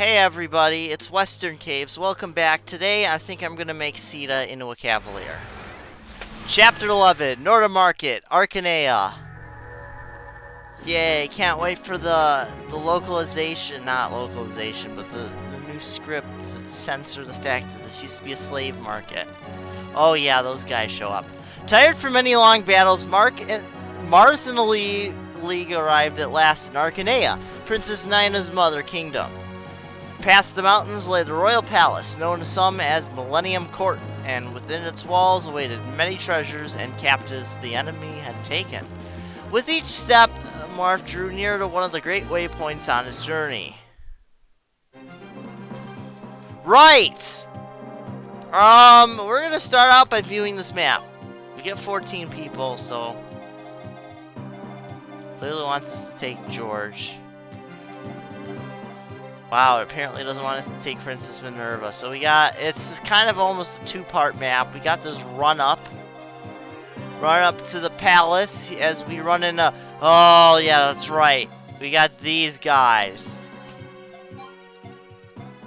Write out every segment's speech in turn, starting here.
Hey everybody, it's Western Caves. Welcome back. Today I think I'm gonna make Sita into a cavalier. Chapter 11, Castle Archanea. Yay, can't wait for the localization, not localization, but the new script to censor the fact that this used to be a slave market. Oh yeah, those guys show up. Tired from many long battles, Marth and the League arrived at last in Archanea, Princess Nina's mother kingdom. Past the mountains lay the royal palace, known to some as Millennium Court, and within its walls awaited many treasures and captives the enemy had taken. With each step, Marth drew near to one of the great waypoints on his journey. Right! We're gonna start out by viewing this map. We get 14 people, so clearly wants us to take George. Wow, it apparently doesn't want us to take Princess Minerva. So we got, it's kind of almost a two-part map. We got this run up to the palace as we run into, oh yeah, that's right. We got these guys.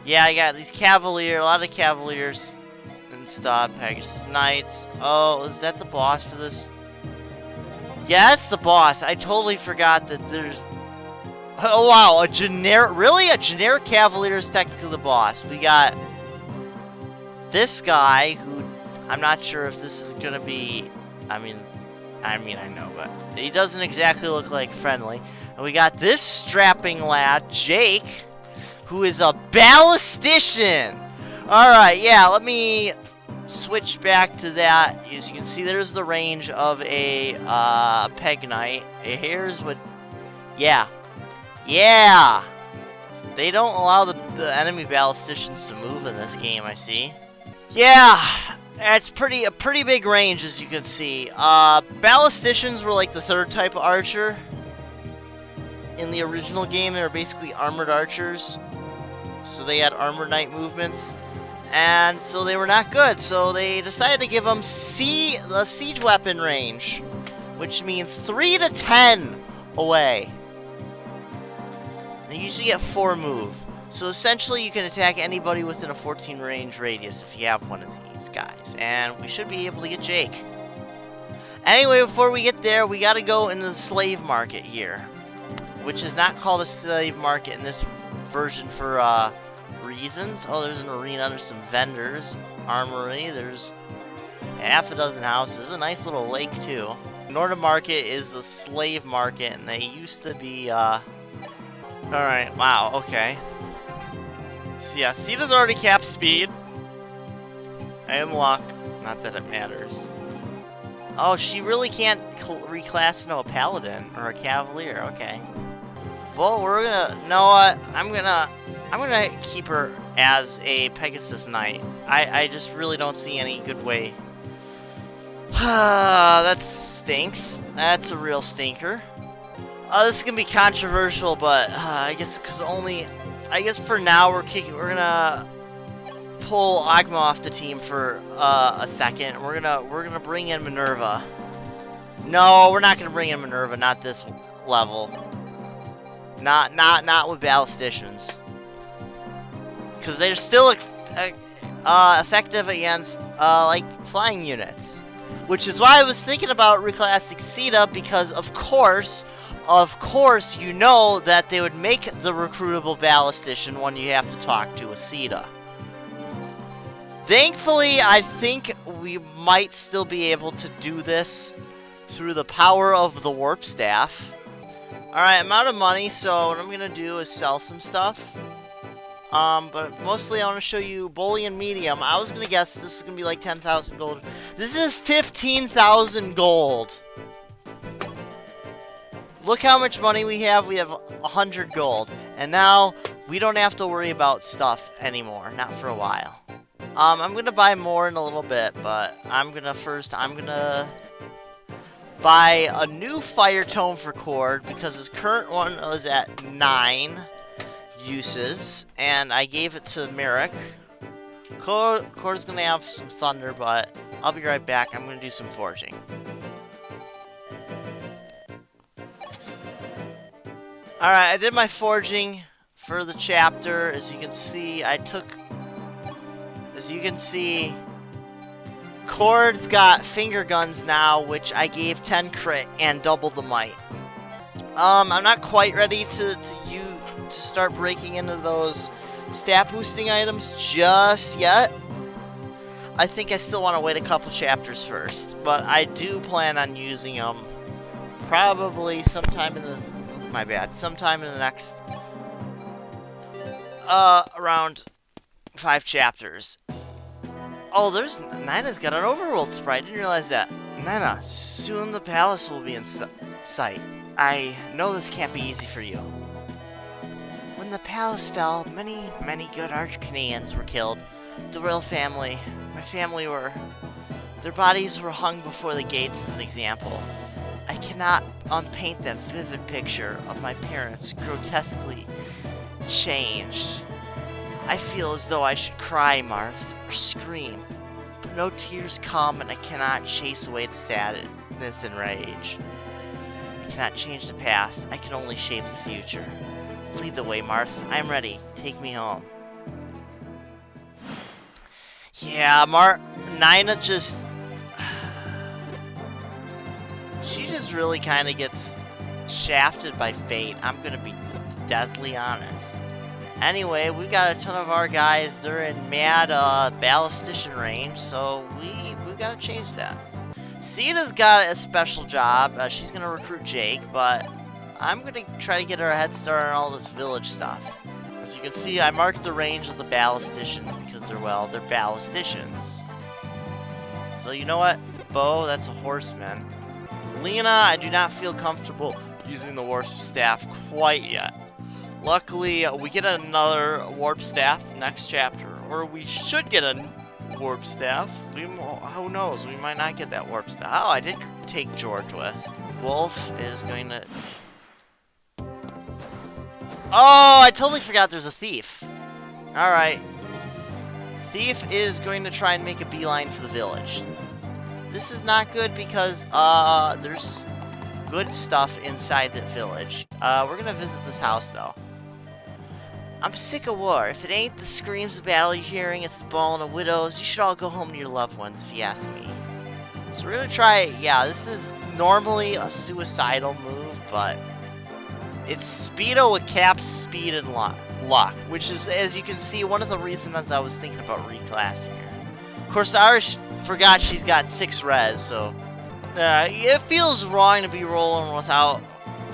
Yeah, I got these a lot of cavaliers and stuff. Pegasus Knights. Oh, is that the boss for this? Yeah, that's the boss. I totally forgot that there's... Oh wow, a generic cavalier is technically the boss. We got this guy who I'm not sure if this is gonna be. I mean I know, but he doesn't exactly look like friendly. And we got this strapping lad, Jake, who is a ballistician. All right, yeah. Let me switch back to that. As you can see, there's the range of a peg knight. Here's what. Yeah! They don't allow the enemy ballisticians to move in this game, I see. Yeah! It's a pretty big range, as you can see. Ballisticians were like the third type of archer. In the original game, they were basically armored archers. So they had armored knight movements. And so they were not good, so they decided to give them the siege weapon range. Which means 3 to 10 away. You usually get 4 move. So essentially you can attack anybody within a 14 range radius if you have one of these guys. And we should be able to get Jake. Anyway, before we get there, we gotta go into the slave market here. Which is not called a slave market in this version for reasons. Oh, there's an arena, there's some vendors, armory, there's half a dozen houses, a nice little lake too. Norda Market is a slave market and they used to be Alright, wow, okay. So yeah, Sita's already capped speed. And luck. Not that it matters. Oh, she really can't reclass into a paladin or a cavalier, okay. Well, we're gonna, you know what? I'm gonna keep her as a Pegasus Knight. I just really don't see any good way. That stinks. That's a real stinker. This is gonna be controversial, but I guess for now we're gonna pull Agma off the team for a second. We're gonna bring in Minerva. No, we're not gonna bring in Minerva. Not this level. Not with ballisticians, because they're still effective against like flying units, which is why I was thinking about reclassing Sita, because of course, you know that they would make the recruitable ballistician one you have to talk to, a Sita. Thankfully, I think we might still be able to do this through the power of the warp staff. Alright, I'm out of money, so what I'm gonna do is sell some stuff. But mostly I want to show you bullion medium. I was gonna guess this is gonna be like 10,000 gold. This is 15,000 gold. Look how much money we have. We have 100 gold. And now we don't have to worry about stuff anymore. Not for a while. I'm gonna buy more in a little bit, but I'm gonna buy a new fire tome for Cord, because his current one was at 9 uses, and I gave it to Merrick. Cord's gonna have some thunder, but I'll be right back. I'm gonna do some forging. Alright, I did my forging for the chapter. As you can see, Cord's got finger guns now, which I gave 10 crit and double the might. I'm not quite ready to start breaking into those stat boosting items just yet. I think I still want to wait a couple chapters first, but I do plan on using them probably sometime in the next around 5 chapters. Oh, there's Nina's got an overworld sprite. I didn't realize that. Nina, soon the palace will be in sight. I know this can't be easy for you. When the palace fell, many good Archaneans were killed. The royal family, my family their bodies were hung before the gates as an example. I cannot unpaint that vivid picture of my parents grotesquely changed. I feel as though I should cry, Marth, or scream, but no tears come, and I cannot chase away the sadness and rage. I cannot change the past, I can only shape the future. Lead the way, Marth. I am ready. Take me home. Yeah, Nina just... She just really kind of gets shafted by fate. I'm gonna be deathly honest. Anyway, we got a ton of our guys. They're in mad ballistician range, so we gotta change that. Sita's got a special job. She's gonna recruit Jake, but I'm gonna try to get her a head start on all this village stuff. As you can see, I marked the range of the ballisticians because they're ballisticians. So you know what? Bo, that's a horseman. Lena, I do not feel comfortable using the warp staff quite yet. Luckily, we get another warp staff next chapter, or we should get a warp staff. Who knows? We might not get that warp staff. Oh, I did take George with. Wolf is going to... Oh, I totally forgot there's a thief. Alright. Thief is going to try and make a beeline for the village. This is not good because there's good stuff inside the village. We're gonna visit this house though. I'm sick of war. If it ain't the screams of battle you're hearing, it's the bawling of widows. You should all go home to your loved ones, if you ask me. So we're gonna try. Yeah, this is normally a suicidal move, but it's Speedo with capped speed and luck, which is, as you can see, one of the reasons I was thinking about reclassing her. Of course, I already forgot she's got 6 res, so it feels wrong to be rolling without,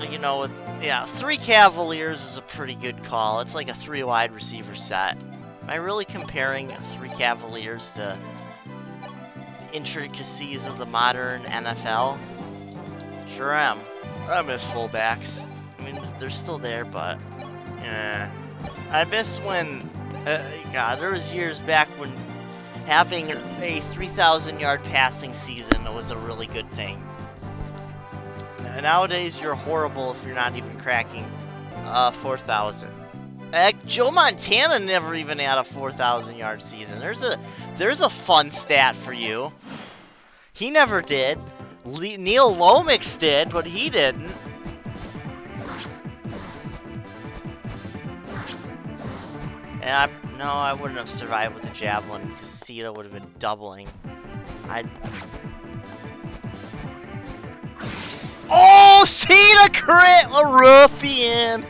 you know, yeah, 3 Cavaliers is a pretty good call. It's like a 3 wide receiver set. Am I really comparing 3 Cavaliers to the intricacies of the modern NFL? Sure am. I miss fullbacks. I mean, they're still there, but yeah. I miss when, God, there was years back when having a 3,000 yard passing season was a really good thing. Nowadays, you're horrible if you're not even cracking 4,000. Joe Montana never even had a 4,000 yard season. There's a fun stat for you. He never did. Neil Lomax did, but he didn't. And no, I wouldn't have survived with a javelin because Sita would have been doubling. Oh, Sita crit a ruffian!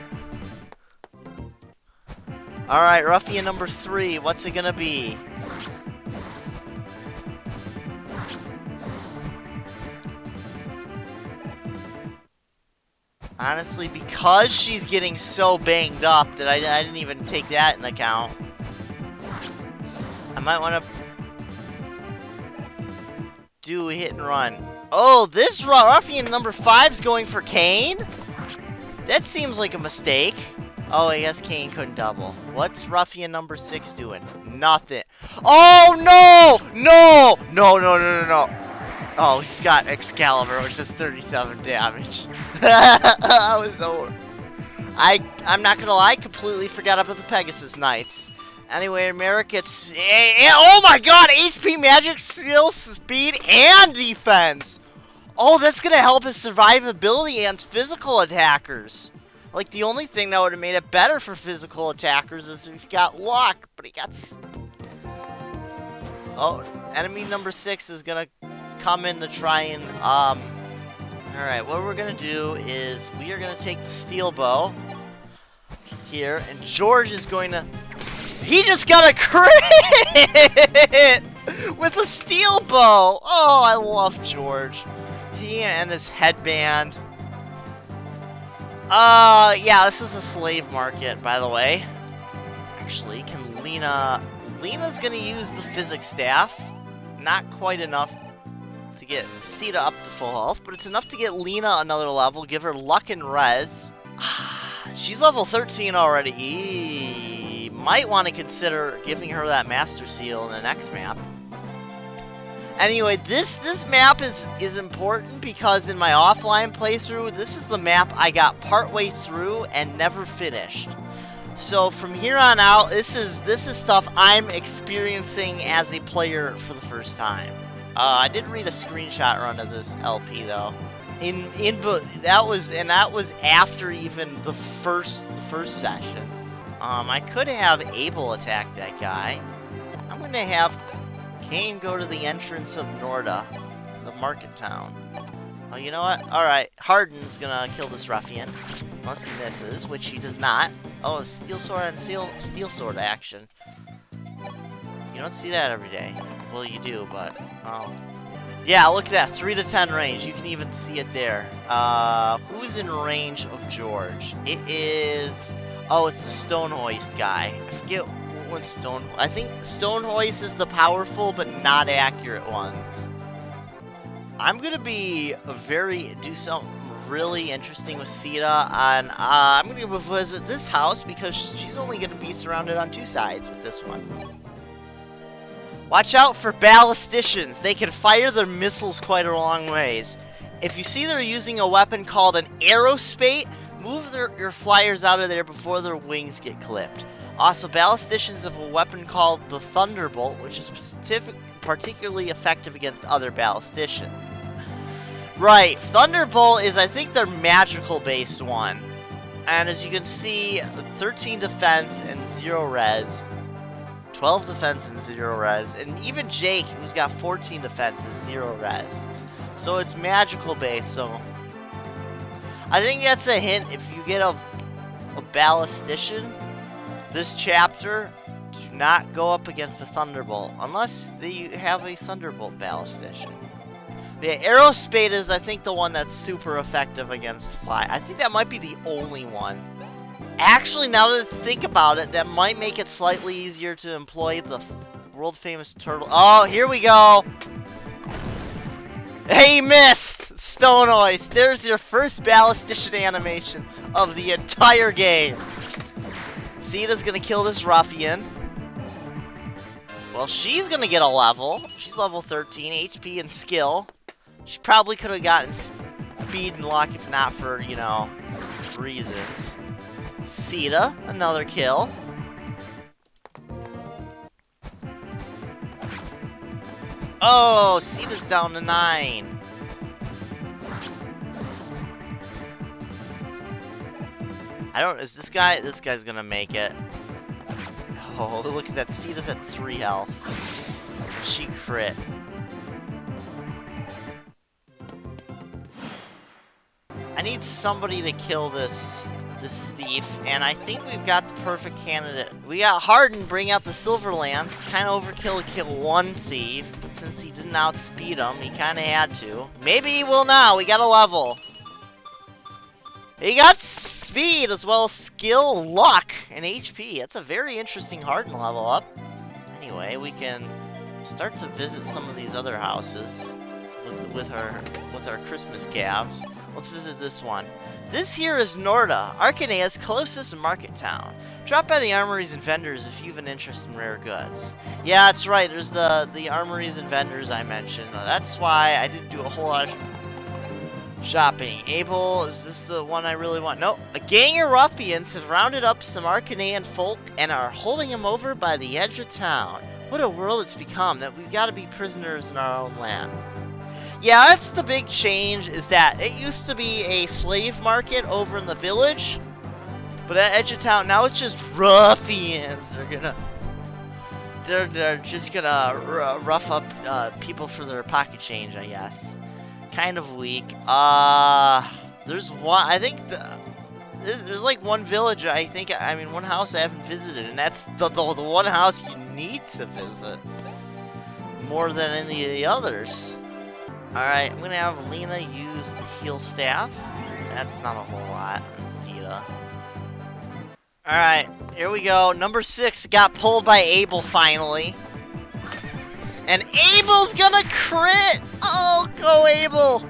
Alright, ruffian number 3. What's it gonna be? Honestly, because she's getting so banged up that I didn't even take that into account. I might want to do a hit and run. Oh, this ruffian number 5's going for Kane? That seems like a mistake. Oh, I guess Kane couldn't double. What's ruffian number 6 doing? Nothing. Oh, no! No! No, no, no, no, no. Oh, he's got Excalibur, which does 37 damage. I was over. I'm not gonna lie, completely forgot about the Pegasus Knights. Anyway, Merrick gets... Oh my god! HP, magic, skill, speed, and defense! Oh, that's gonna help his survivability against physical attackers. Like, the only thing that would have made it better for physical attackers is if he got luck, but he got... Oh, enemy number 6 is gonna come in to try and, Alright, what we're gonna do is we are gonna take the steel bow here, and George is going to... He just got a crit! With a steel bow! Oh, I love George. He and his headband. Yeah, this is a slave market, by the way. Actually, can Lena... Lena's gonna use the physics staff. Not quite enough to get Sita up to full health, but it's enough to get Lena another level, give her luck and res. She's level 13 already. Might want to consider giving her that Master Seal in the next map. Anyway, this map is important because in my offline playthrough, this is the map I got partway through and never finished. So from here on out, this is stuff I'm experiencing as a player for the first time. I did read a screenshot run of this LP though. That was after even the first session. I could have Abel attack that guy. I'm gonna have Kane go to the entrance of Norda, the market town. Oh, you know what? Alright, Harden's gonna kill this ruffian. Unless he misses, which he does not. Oh, steel sword and steel sword action. You don't see that every day. Well, you do, but... Yeah, look at that. 3 to 10 range. You can even see it there. Who's in range of George? It is... Oh, it's the Stone Hoist guy. I forget what Stone... I think Stone Hoist is the powerful but not accurate one. I'm gonna do something really interesting with Sita, and I'm gonna go visit this house because she's only gonna be surrounded on 2 sides with this one. Watch out for ballisticians. They can fire their missiles quite a long ways. If you see they're using a weapon called an aerospate, move your flyers out of there before their wings get clipped. Also, ballisticians have a weapon called the Thunderbolt, which is particularly effective against other ballisticians. Right, Thunderbolt is, I think, their magical based one. And as you can see, 13 defense and 0 res. 12 defense and 0 res. And even Jake, who's got 14 defense, is 0 res. So it's magical based, so... I think that's a hint. If you get a ballistician, this chapter, do not go up against the Thunderbolt. Unless you have a Thunderbolt ballistician. The aerospate is, I think, the one that's super effective against fly. I think that might be the only one. Actually, now that I think about it, that might make it slightly easier to employ the world-famous turtle. Oh, here we go! Hey, missed! Stone Hoist! There's your first ballistician animation of the entire game. Sita's gonna kill this ruffian. Well, she's gonna get a level. She's level 13, HP and skill. She probably could have gotten speed and luck if not for, you know, reasons. Sita, another kill. Oh, Sita's down to 9. Is this guy's gonna make it. Oh, look at that, Sita's at 3 health. She crit. I need somebody to kill this thief, and I think we've got the perfect candidate. We got Harden bring out the Silver Lance. Kind of overkill to kill one thief, but since he didn't outspeed him, he kind of had to. Maybe he will now. We got a level. He got speed as well as skill, luck, and HP. That's a very interesting Harden level up. Anyway, we can start to visit some of these other houses with our Christmas calves. Let's visit this one. This here is Norda, Archanea's closest market town. Drop by the armories and vendors if you have an interest in rare goods. Yeah, that's right. There's the armories and vendors I mentioned. That's why I didn't do a whole lot of shopping. Abel, is this the one I really want? Nope. A gang of ruffians have rounded up some Archanean folk and are holding them over by the edge of town. What a world it's become that we've got to be prisoners in our own land. Yeah, that's the big change, is that it used to be a slave market over in the village, But at edge of town, now it's just ruffians. They're just gonna rough up people for their pocket change, I guess. Kind of weak. There's one. I think there's like one village. I mean, one house I haven't visited, and that's the one house you need to visit more than any of the others. All right, I'm gonna have Lena use the heal staff. That's not a whole lot. Zeta. All right, here we go. Number 6 got pulled by Abel finally. And Abel's gonna crit! Oh, go Abel!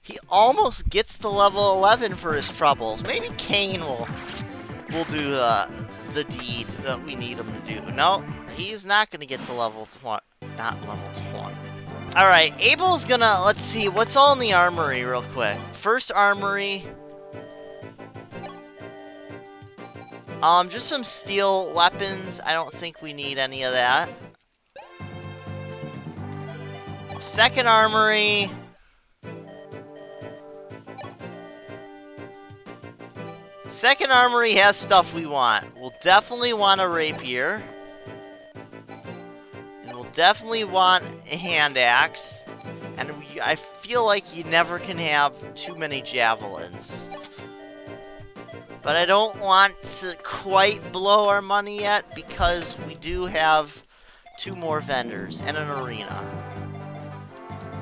He almost gets to level 11 for his troubles. Maybe Cain will do the deed that we need him to do. No, he's not gonna get to level 20. Not level 20. Alright, Abel's gonna, let's see, what's all in the armory real quick. First armory. Just some steel weapons. I don't think we need any of that. Second armory. Second armory has stuff we want. We'll definitely want a rapier. And we'll definitely want a hand axe. And I feel like you never can have too many javelins. But I don't want to quite blow our money yet because we do have 2 more vendors and an arena.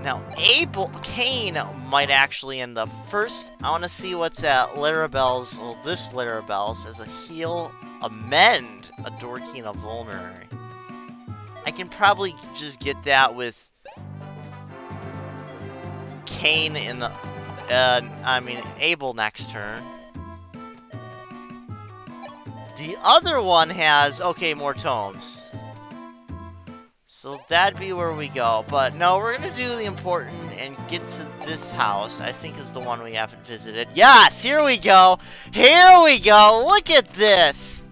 Now, Cain might actually end up first. I want to see what's at Larabelle's. Well, this Larabelle's has a heal, amend, a Dorky, and a vulnerary. I can probably just get that with Cain in the, Abel next turn. The other one has, okay, more tomes. So that'd be where we go. But no, we're going to do the important and get to this house. I think is the one we haven't visited. Yes, here we go. Here we go. Look at this.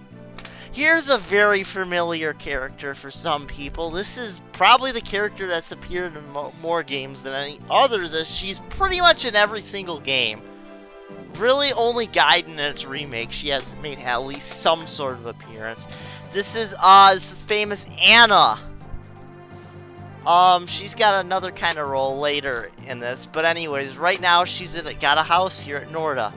Here's a very familiar character for some people. This is probably the character that's appeared in more games than any others, as she's pretty much in every single game. Really only Gaiden in its remake she has made at least some sort of appearance. This is famous Anna. She's got another kind of role later in this, but anyways, right now she's got a house here at Norda.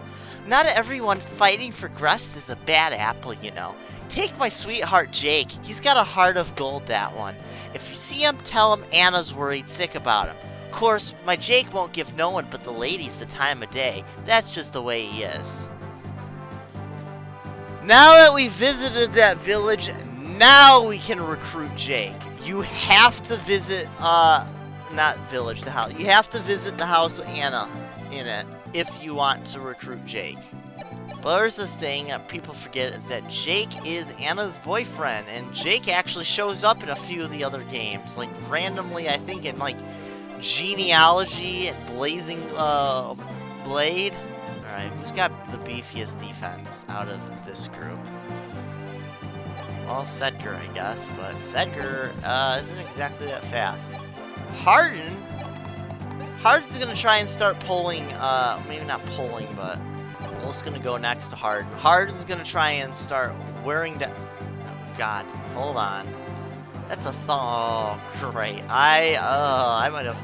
Not everyone fighting for Grest is a bad apple, you know. Take my sweetheart Jake. He's got a heart of gold, that one. If you see him, tell him Anna's worried sick about him. Of course, my Jake won't give no one but the ladies the time of day. That's just the way he is. Now that we visited that village, now we can recruit Jake. You have to visit, not village, the house. You have to visit the house with Anna in it if you want to recruit Jake. But there's this thing that people forget is that Jake is Anna's boyfriend, and Jake actually shows up in a few of the other games, like randomly, I think in like Genealogy and Blazing Blade. Alright, who's got the beefiest defense out of this group? Well, Sedgar, I guess, but Sedgar isn't exactly that fast. Harden's gonna try and start pulling, maybe not pulling, but Wolf's gonna go next to Harden. Harden's gonna try and start wearing down. Oh God, hold on. That's a oh great. I might have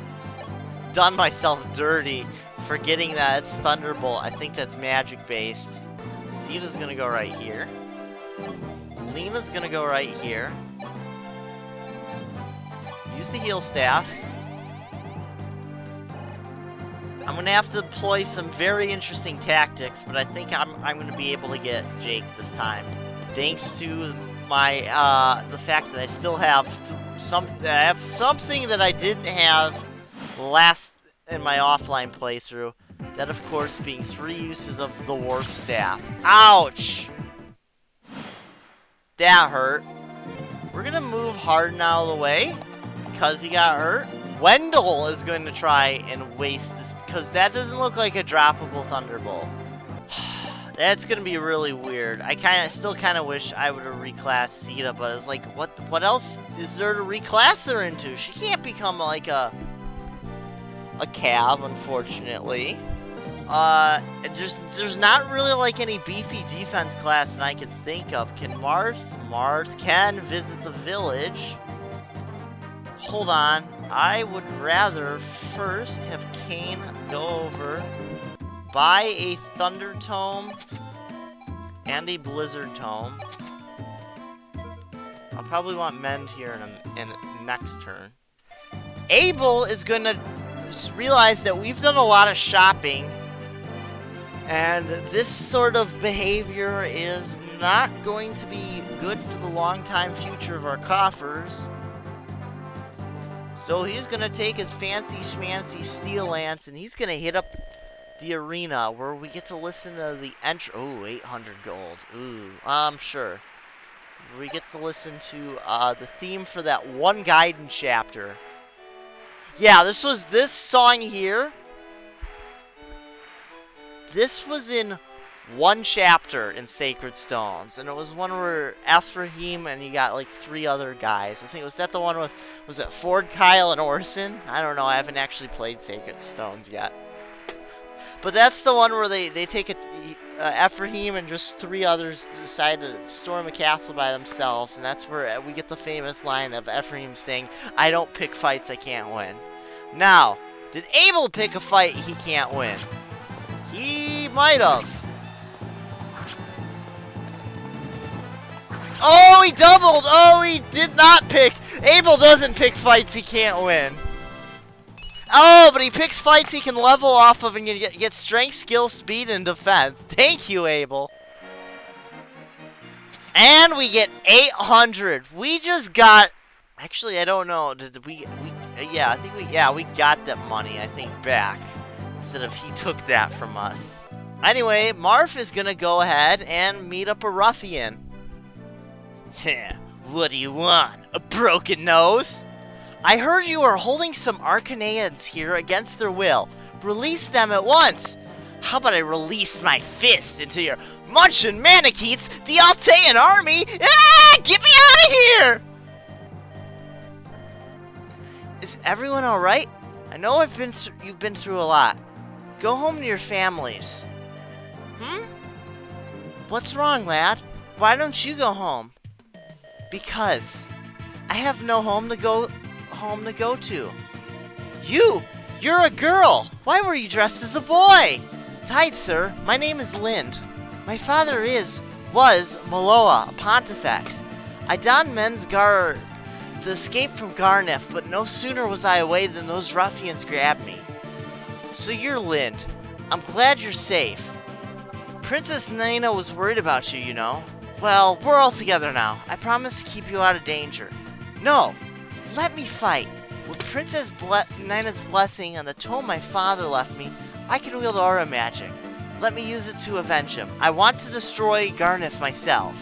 done myself dirty forgetting that it's Thunderbolt. I think that's magic based. Sita's gonna go right here. Lena's gonna go right here. Use the heal staff. I'm gonna have to employ some very interesting tactics, but I think I'm gonna be able to get Jake this time, thanks to my the fact that I still have something that I didn't have last in my offline playthrough. That, of course, being 3 uses of the warp staff. Ouch! That hurt. We're gonna move Harden out of the way because he got hurt. Wendell is going to try and waste this because that doesn't look like a droppable Thunderbolt. That's gonna be really weird. I still kind of wish I would have reclassed Sita, but it's like, what else is there to reclass her into? She can't become like a Cav, unfortunately. there's not really like any beefy defense class that I can think of. Can Marth can visit the village. Hold on, I would rather first have Kane go over, buy a Thunder Tome and a Blizzard Tome. I'll probably want Mend here in the next turn. Abel is gonna realize that we've done a lot of shopping, and this sort of behavior is not going to be good for the long-time future of our coffers. So he's gonna take his fancy schmancy steel lance and he's gonna hit up the arena where we get to listen to the entry. Oh, 800 gold. Ooh, sure. We get to listen to the theme for that one Gaiden chapter. Yeah, this song here. This was in one chapter in Sacred Stones, and it was one where Ephraim and you got like 3 other guys. I think, was that the one with, was it Ford, Kyle, and Orson? I don't know, I haven't actually played Sacred Stones yet. But that's the one where they take Ephraim and just 3 others decide to storm a castle by themselves, and that's where we get the famous line of Ephraim saying, "I don't pick fights I can't win." Now, did Abel pick a fight he can't win? He might have. Oh, he doubled! Oh, he did not pick! Abel doesn't pick fights he can't win. Oh, but he picks fights he can level off of and get strength, skill, speed, and defense. Thank you, Abel. And we get 800. We just got... Actually, I don't know. Did we yeah, I think we got that money, I think, back. Instead of he took that from us. Anyway, Marth is gonna go ahead and meet up a ruffian. What do you want? A broken nose? I heard you are holding some Archaneans here against their will. Release them at once. How about I release my fist into your munchin' Manicheets, the Altean army? Ah! Get me out of here! Is everyone alright? I know you've been through a lot. Go home to your families. What's wrong, lad? Why don't you go home? Because I have no home to go to. You're a girl. Why were you dressed as a boy? Tide, sir. My name is Lind. My father was Maloa, a pontifex. I donned men's garb to escape from Garneth, but no sooner was I away than those ruffians grabbed me. So you're Lind. I'm glad you're safe. Princess Nina was worried about you, you know. Well, we're all together now. I promise to keep you out of danger. No, let me fight. With Princess Nina's blessing and the tome my father left me, I can wield aura magic. Let me use it to avenge him. I want to destroy Garneth myself.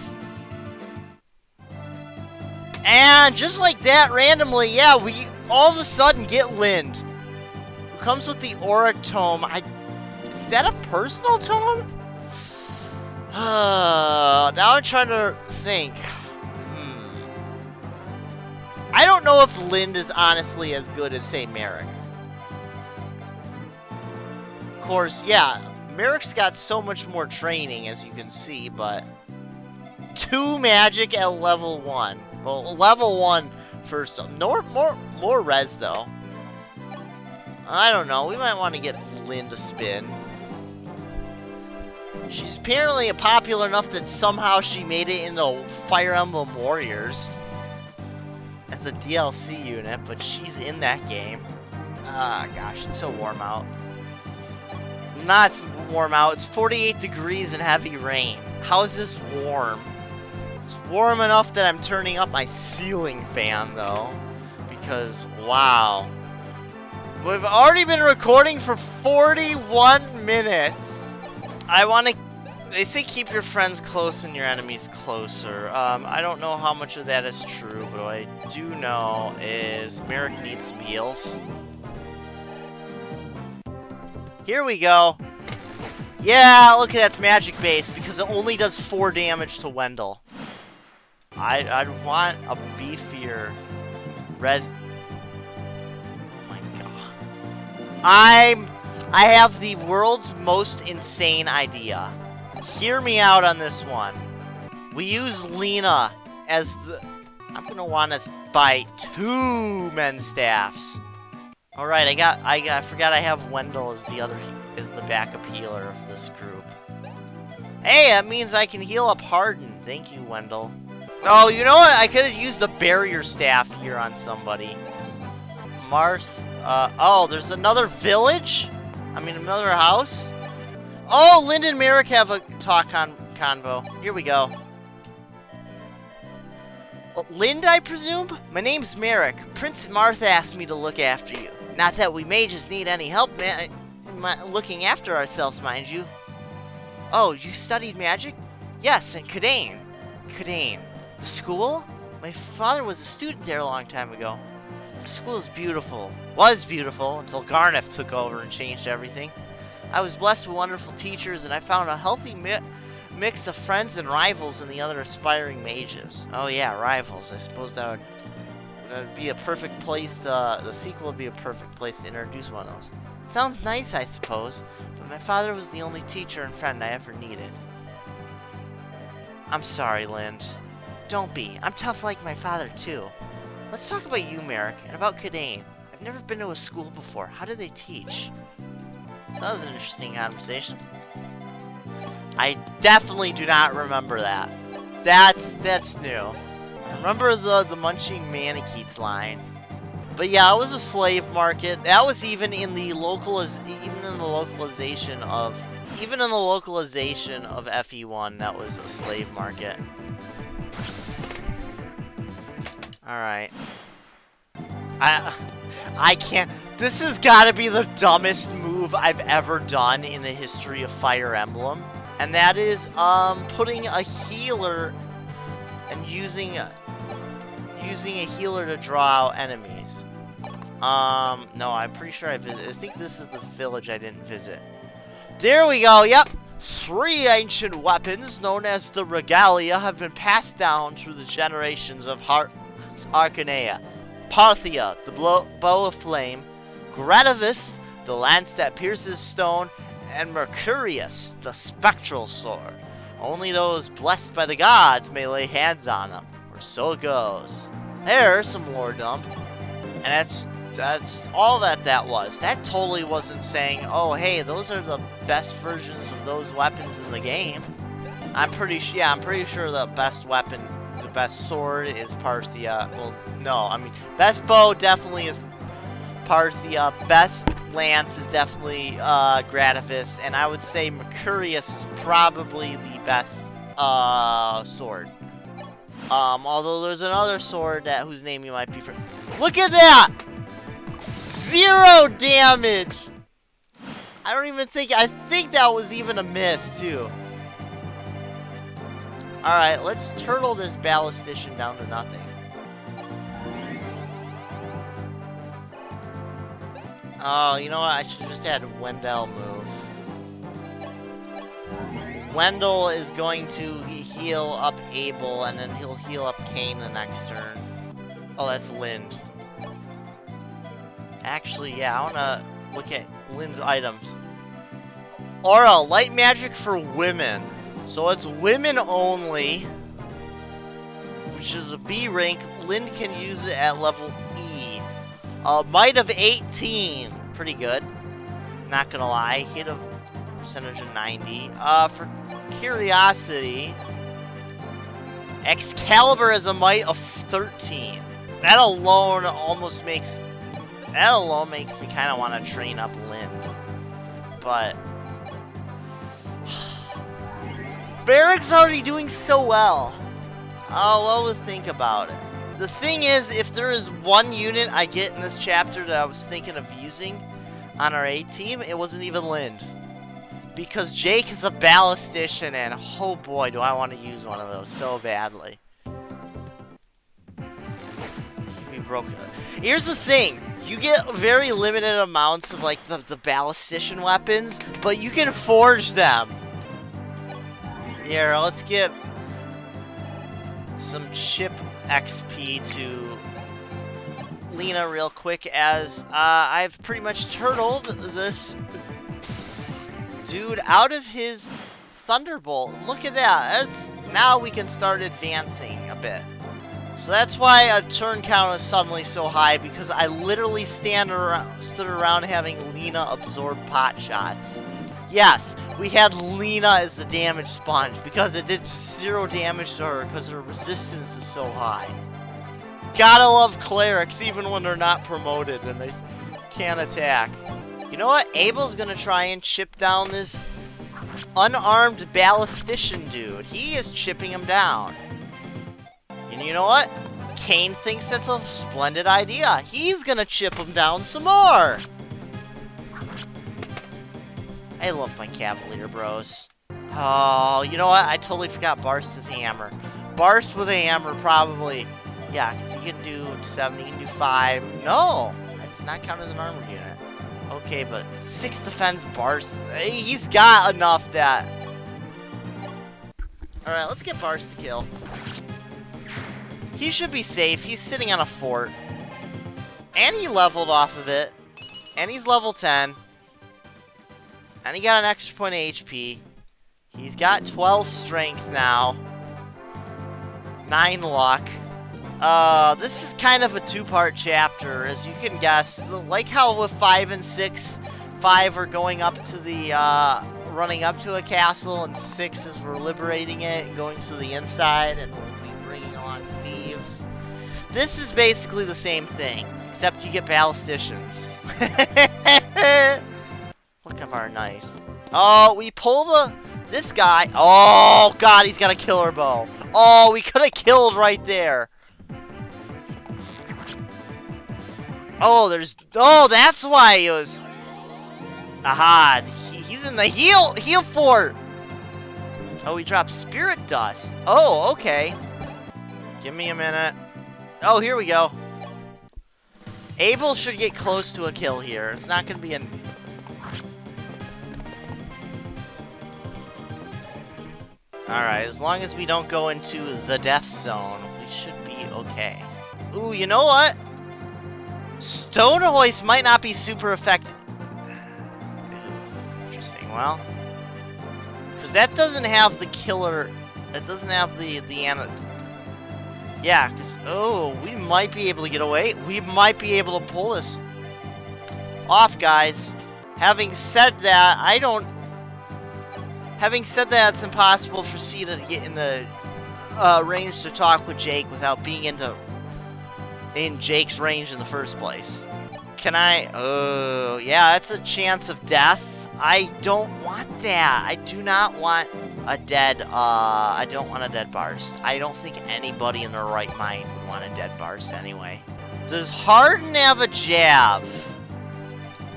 And just like that, randomly, yeah, we all of a sudden get Lind. Who comes with the auric tome. Is that a personal tome? Now I'm trying to think. I don't know if Lind is honestly as good as, say, Merrick. Of course, yeah, Merrick's got so much more training, as you can see, but 2 magic at level 1. Well, level 1 first. More res, though. I don't know. We might want to get Lind to spin. She's apparently popular enough that somehow she made it into Fire Emblem Warriors. As a DLC unit, but she's in that game. Ah, gosh, it's so warm out. Not warm out, it's 48 degrees and heavy rain. How is this warm? It's warm enough that I'm turning up my ceiling fan, though. Because, wow. We've already been recording for 41 minutes. I want to... They say keep your friends close and your enemies closer. I don't know how much of that is true, but what I do know is Merrick needs some heals. Here we go. Yeah, look at that's magic based because it only does 4 damage to Wendell. I'd want a beefier res. Oh my god. I have the world's most insane idea. Hear me out on this one. We use Lena as the... I'm gonna want to buy 2 men's staffs. All right, I forgot I have Wendell as the backup healer of this group. Hey, that means I can heal up Harden. Thank you, Wendell. Oh, you know what? I could have used the barrier staff here on somebody. Marth. Oh, there's another village? I mean, another house? Oh, Lind and Merrick have a convo. Here we go. Well, Lind, I presume? My name's Merrick. Prince Marth asked me to look after you. Not that we mages need any help, man. Looking after ourselves, mind you. Oh, you studied magic? Yes, in Cadane. Cadane. The school? My father was a student there a long time ago. The school is beautiful. Was beautiful until Garneth took over and changed everything. I was blessed with wonderful teachers, and I found a healthy mix of friends and rivals in the other aspiring mages. Oh yeah, rivals. I suppose that would be a perfect place to... The sequel would be a perfect place to introduce one of those. Sounds nice, I suppose, but my father was the only teacher and friend I ever needed. I'm sorry, Lind. Don't be. I'm tough like my father, too. Let's talk about you, Merrick, and about Cadane. I've never been to a school before. How do they teach? So that was an interesting conversation. I definitely do not remember that. That's new. I remember the munching Manicheets line. But yeah, it was a slave market. That was even in the localization of FE1, that was a slave market. Alright. I can't... This has got to be the dumbest move I've ever done in the history of Fire Emblem. And that is, putting a healer and using a healer to draw out enemies. No, I'm pretty sure I visited. I think this is the village I didn't visit. There we go, yep! 3 ancient weapons, known as the Regalia, have been passed down through the generations of Archanea. Parthia, the bow of flame, Gradavis, the lance that pierces stone, and Mercurius, the spectral sword. Only those blessed by the gods may lay hands on them, or so it goes. There's some lore dump. And that's all that was. That totally wasn't saying, oh hey, those are the best versions of those weapons in the game. I'm pretty sure the best weapon, the best sword is Parthia. Well, no, I mean, best bow definitely is Parthia. Best lance is definitely Gradavis, and I would say Mercurius is probably the best sword. Although there's another sword whose name you might be for. Look at that! 0 damage! I think that was even a miss, too. Alright, let's turtle this ballistician down to nothing. Oh, you know what? I should just had Wendell move. Wendell is going to heal up Abel, and then he'll heal up Kane the next turn. Oh, that's Lind. Actually, yeah, I want to look at Lind's items. Aura, light magic for women. So it's women only, which is a B rank. Lind can use it at level E. Might of 18. Pretty good. Not gonna lie. Hit of percentage of 90. For curiosity, Excalibur has a might of 13. That alone makes me kind of want to train up Lind. But Barrick's already doing so well. Oh, well, we'll think about it. The thing is, if there is one unit I get in this chapter that I was thinking of using on our A team, it wasn't even Lind. Because Jake is a ballistician, and oh boy, do I want to use one of those so badly. Be broken. Here's the thing. You get very limited amounts of, like, the ballistician weapons, but you can forge them. Here, let's get some chip XP to Lena real quick, as I've pretty much turtled this dude out of his Thunderbolt. Look at that. Now we can start advancing a bit. So that's why a turn count is suddenly so high, because I literally stood around having Lena absorb pot shots. Yes, we had Lena as the damage sponge because it did 0 damage to her because her resistance is so high. Gotta love clerics even when they're not promoted and they can't attack. You know what? Abel's gonna try and chip down this unarmed ballistician dude. He is chipping him down. And you know what? Kane thinks that's a splendid idea. He's gonna chip him down some more. I love my Cavalier bros. Oh, you know what? I totally forgot Barst's hammer. Barst with a hammer probably... Yeah, because he can do 7, he can do 5. No! That does not count as an armored unit. Okay, but 6 defense Barst. He's got enough that... Alright, let's get Barst to kill. He should be safe. He's sitting on a fort. And he leveled off of it. And he's level 10. And he got an extra point of HP. He's got 12 strength now. 9 luck. This is kind of a 2-part chapter, as you can guess. Like how with 5 and 6, 5 are going up to the, running up to a castle, and 6 is we're liberating it and going to the inside, and we'll be bringing on thieves. This is basically the same thing, except you get ballisticians. Look at our nice. Oh, we pull this guy. Oh, God, he's got a killer bow. Oh, we could have killed right there. Oh, that's why he was... Aha, he's in the heal fort. Oh, he dropped spirit dust. Oh, okay. Give me a minute. Oh, here we go. Abel should get close to a kill here. It's not going to be an... Alright, as long as we don't go into the death zone, we should be okay. Ooh, you know what? Stone Hoist might not be super effective. Interesting, well. Because that doesn't have the killer... It doesn't have the yeah, because... Oh, we might be able to get away. We might be able to pull this off, guys. Having said that, Having said that, it's impossible for Sita to get in the range to talk with Jake without being in Jake's range in the first place. Can I? Oh, yeah, that's a chance of death. I don't want that. I do not want a dead. I don't want a dead Barst. I don't think anybody in their right mind would want a dead Barst anyway. Does Harden have a jab?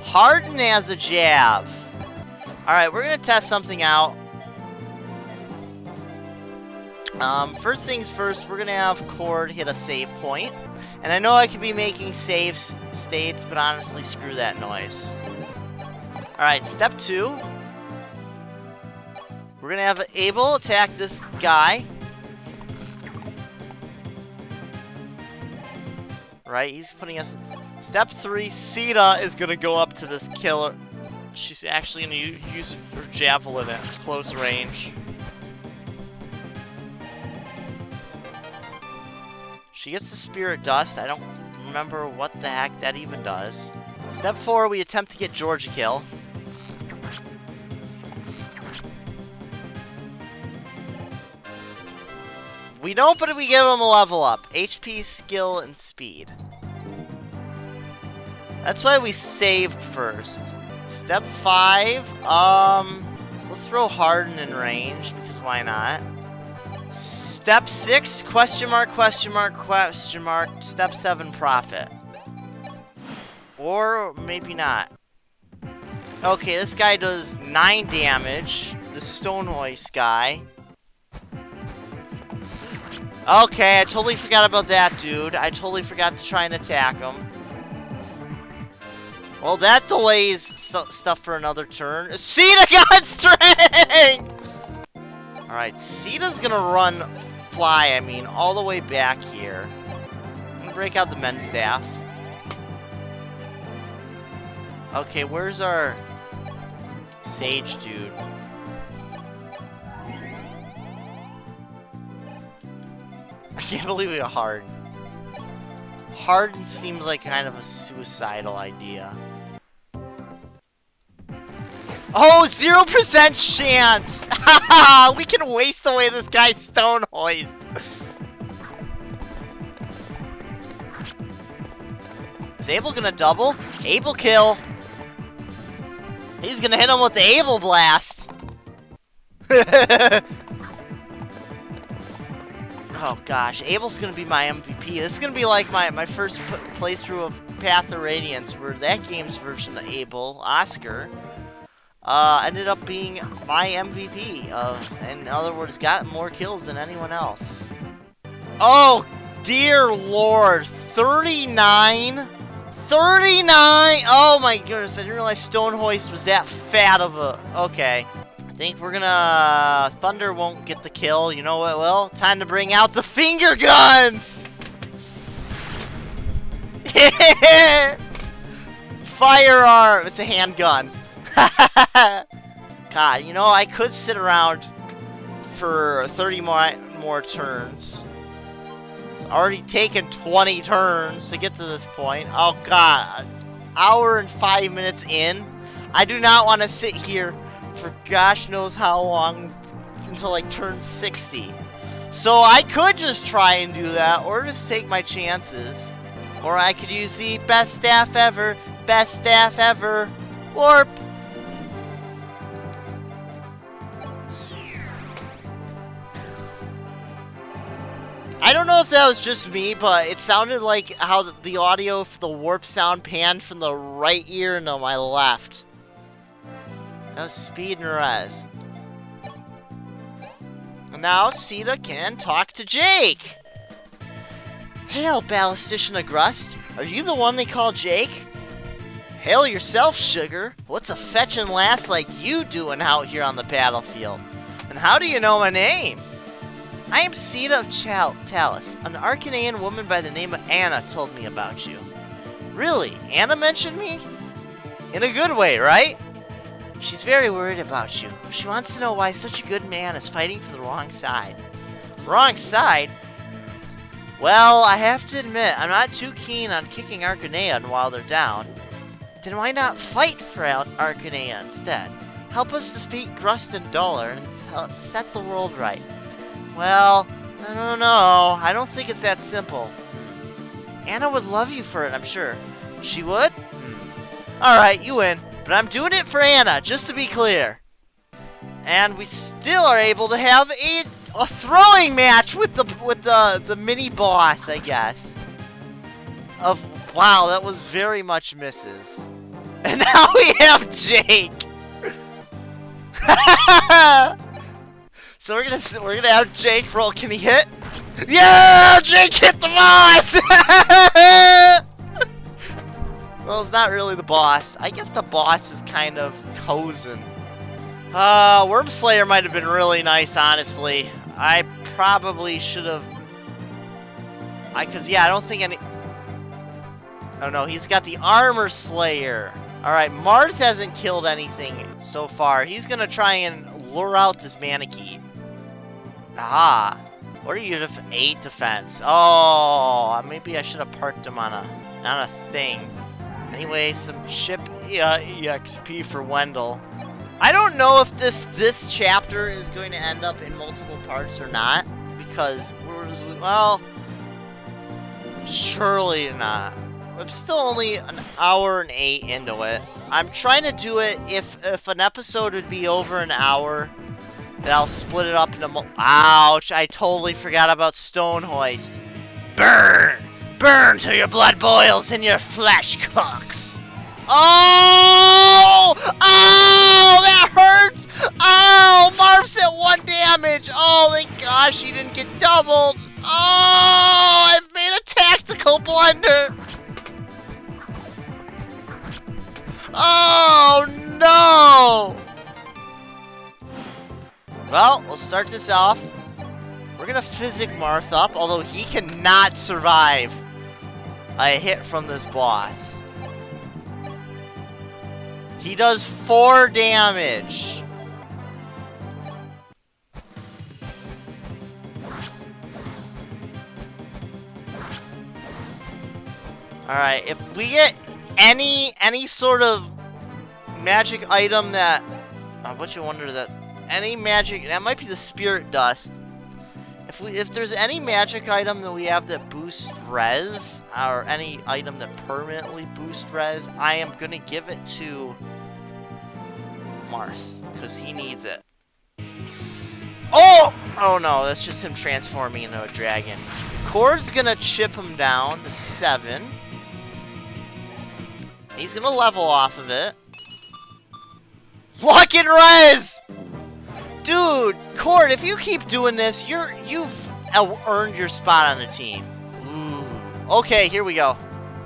Harden has a jab. Alright, we're going to test something out. First things first, we're going to have Cord hit a save point. And I know I could be making save states, but honestly, screw that noise. Alright, step 2. We're going to have Abel attack this guy. Right, he's putting us... Step 3, Sita is going to go up to this killer... She's actually going to use her javelin at close range. She gets the spirit dust. I don't remember what the heck that even does. Step 4, we attempt to get George a kill. We don't, but we give him a level up. HP, skill, and speed. That's why we saved first. Step 5, let's throw Harden in range, because why not? Step 6, question mark, question mark, question mark. Step 7, profit. Or maybe not. Okay, this guy does 9 damage. The Stone Hoist guy. Okay, I totally forgot about that dude. I totally forgot to try and attack him. Well, that delays stuff for another turn. Sita got strength! Alright, Sita's gonna fly, all the way back here. I'm gonna break out the men's staff. Okay, where's our... Sage dude. I can't believe we got Harden. Harden seems like kind of a suicidal idea. Oh, 0% chance! We can waste away this guy's stone hoist. Is Abel gonna double? Abel kill. He's gonna hit him with the Abel blast. Oh gosh, Abel's gonna be my MVP. This is gonna be like my first playthrough of Path of Radiance, where that game's version of Abel, Oscar, ended up being my MVP. In other words, got more kills than anyone else. Oh dear lord, 39? 39! Oh my goodness, I didn't realize Stone Hoist was that fat of a... Okay. I think we're gonna... Thunder won't get the kill. You know what, well, time to bring out the finger guns! Firearm! It's a handgun. God, you know, I could sit around for 30 more turns. It's already taken 20 turns to get to this point. Oh god, an hour and 5 minutes in. I do not want to sit here for gosh knows how long until like turn 60. So I could just try and do that, or just take my chances. Or I could use the best staff ever, warp. I don't know if that was just me, but it sounded like how the audio for the warp sound panned from the right ear into my left. That was speed and res. And now Sita can talk to Jake. Hail, ballistician of Grust. Are you the one they call Jake? Hail yourself, sugar. What's a fetching lass like you doing out here on the battlefield? And how do you know my name? I am Sita of Talus. An Archanean woman by the name of Anna told me about you. Really? Anna mentioned me? In a good way, right? She's very worried about you. She wants to know why such a good man is fighting for the wrong side. Wrong side? Well, I have to admit, I'm not too keen on kicking Archanea while they're down. Then why not fight for Archanea instead? Help us defeat Grust and Dollar and set the world right. Well, I don't know. I don't think it's that simple. Anna would love you for it, I'm sure. She would? Alright, you win. But I'm doing it for Anna, just to be clear. And we still are able to have a throwing match with the mini boss, I guess. Wow, that was very much misses. And now we have Jake. So we're gonna have Jake roll. Can he hit? Yeah, Jake hit the boss. Well, it's not really the boss. I guess the boss is kind of Cozen. Worm Slayer might have been really nice, honestly. I probably should have. Cause yeah, I don't think any. Oh no, he's got the Armor Slayer. All right, Marth hasn't killed anything so far. He's gonna try and lure out this Manakee. Aha! What are you 8 defense? Oh, maybe I should have parked him on a thing. Anyway, some ship EXP for Wendell. I don't know if this chapter is going to end up in multiple parts or not, because well, surely not. I'm still only an hour and 8 into it. I'm trying to do it if an episode would be over an hour. Then I'll split it up into ouch, I totally forgot about Stone Hoist. Burn! Burn till your blood boils and your flesh cooks. Oh! Oh! That hurts! Oh! Marth's at 1 damage! Oh, thank gosh he didn't get doubled! Oh! I've made a tactical blunder! Oh, no! Well, we'll start this off. We're gonna physic Marth up, although he cannot survive a hit from this boss. He does 4 damage. Alright, if we get any sort of magic item that... what you wonder that... Any magic... That might be the spirit dust. If there's any magic item that we have that boosts res, or any item that permanently boosts res, I am gonna give it to Marth, because he needs it. Oh! Oh no, that's just him transforming into a dragon. Cord's gonna chip him down to 7. He's gonna level off of it. Lock and res! Dude, Cord, if you keep doing this, you've earned your spot on the team. Ooh. Okay, here we go.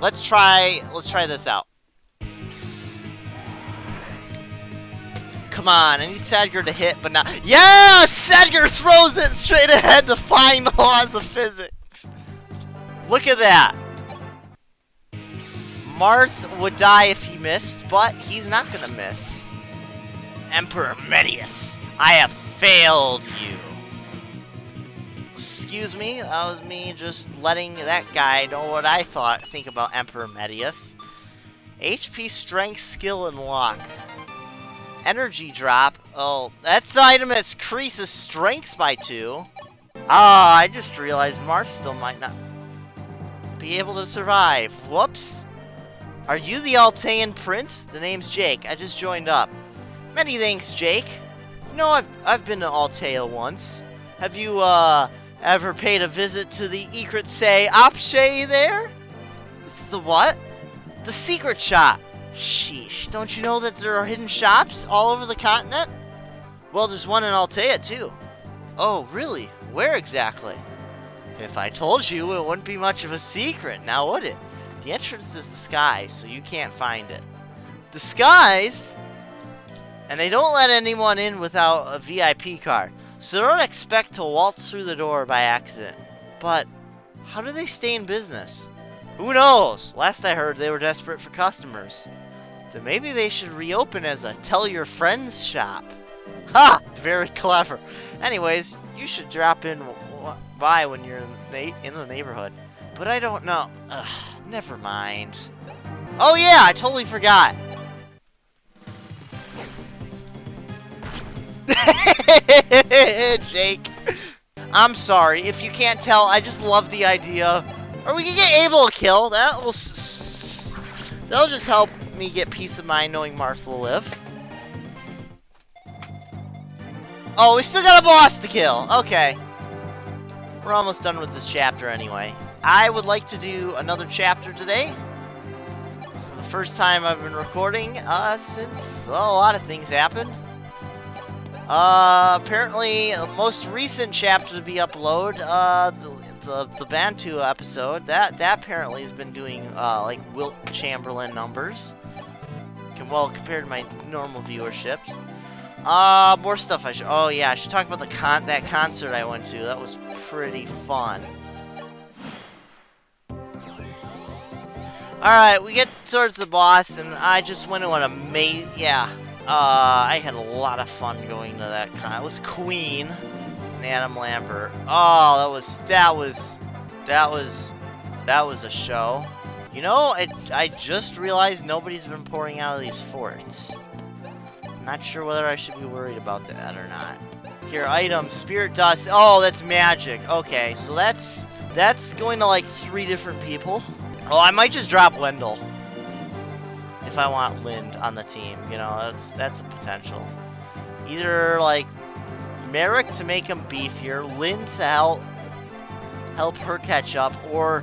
Let's try this out. Come on, I need Sadger to hit, but not. Yeah! Sadger throws it straight ahead to find the laws of physics. Look at that. Marth would die if he missed, but he's not gonna miss. Emperor Medius, I have failed you. Excuse me, that was me just letting that guy know what I think about Emperor Medius. HP, strength, skill, and luck. Energy drop. Oh, that's the item that increases strength by 2. Ah, I just realized Marth still might not be able to survive. Whoops. Are you the Altean prince? The name's Jake. I just joined up. Many thanks, Jake. You know, I've been to Altea once. Have you, ever paid a visit to the Ikritse Apshe there? The what? The secret shop. Sheesh, don't you know that there are hidden shops all over the continent? Well, there's one in Altea, too. Oh, really? Where exactly? If I told you, it wouldn't be much of a secret, now would it? The entrance is disguised, so you can't find it. Disguised? And they don't let anyone in without a VIP card. So don't expect to waltz through the door by accident. But how do they stay in business? Who knows? Last I heard, they were desperate for customers. Then maybe they should reopen as a tell your friends shop. Ha! Very clever. Anyways, you should drop in by when you're in the neighborhood. But I don't know. Ugh, never mind. Oh yeah, I totally forgot. Jake. I'm sorry. If you can't tell, I just love the idea. Or we can get Able to kill. That'll just help me get peace of mind knowing Marth will live. Oh, we still got a boss to kill. Okay. We're almost done with this chapter anyway. I would like to do another chapter today. This is the first time I've been recording since a lot of things happened. Apparently, the most recent chapter to be uploaded, the Bantu episode, that apparently has been doing, like, Wilt Chamberlain numbers. Well, compared to my normal viewership. More stuff I should... Oh, yeah, I should talk about that concert I went to. That was pretty fun. Alright, we get towards the boss, and I just went to an amazing... Yeah. I had a lot of fun going to that con. It was Queen and Adam Lambert. Oh, that was a show. You know, I just realized nobody's been pouring out of these forts. I'm not sure whether I should be worried about that or not. Here, item, spirit dust. Oh, that's magic. Okay, so that's going to like 3 different people. Oh, I might just drop Wendell. If I want Lind on the team, you know, that's a potential. Either like Merrick to make him beefier, Lind to help her catch up, or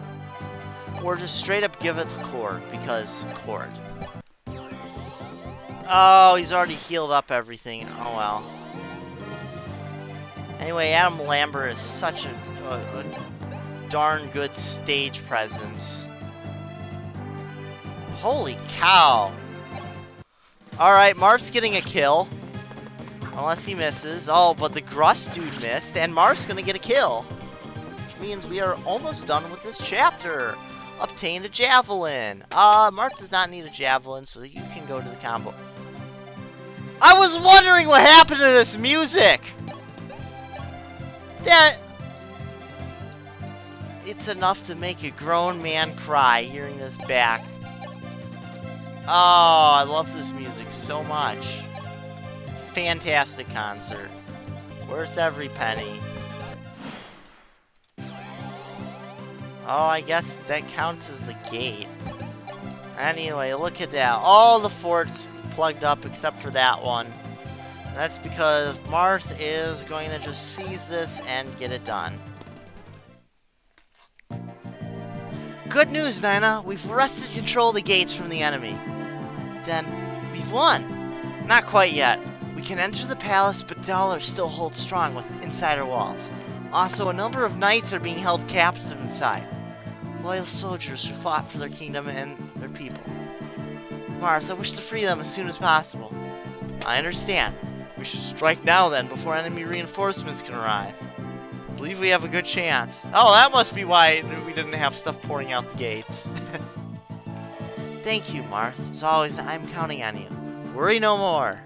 just straight up give it to Cord, because Cord. Oh, he's already healed up everything. Oh well. Anyway, Adam Lambert is such a darn good stage presence. Holy cow. Alright, Marth's getting a kill. Unless he misses. Oh, but the Grust dude missed, and Marth's gonna get a kill. Which means we are almost done with this chapter. Obtained a javelin. Marth does not need a javelin, so you can go to the combo. I was wondering what happened to this music! That... It's enough to make a grown man cry hearing this back. Oh, I love this music so much. Fantastic concert. Worth every penny. Oh, I guess that counts as the gate. Anyway, look at that. All the forts plugged up except for that one. And that's because Marth is going to just seize this and get it done. Good news, Nina. We've wrested control of the gates from the enemy. Then, we've won. Not quite yet. We can enter the palace, but Dollar still holds strong with inside our walls. Also, a number of knights are being held captive inside. Loyal soldiers who fought for their kingdom and their people. Marth, I wish to free them as soon as possible. I understand. We should strike now then, before enemy reinforcements can arrive. I believe we have a good chance. Oh, that must be why we didn't have stuff pouring out the gates. Thank you, Marth. As always, I'm counting on you. Worry no more.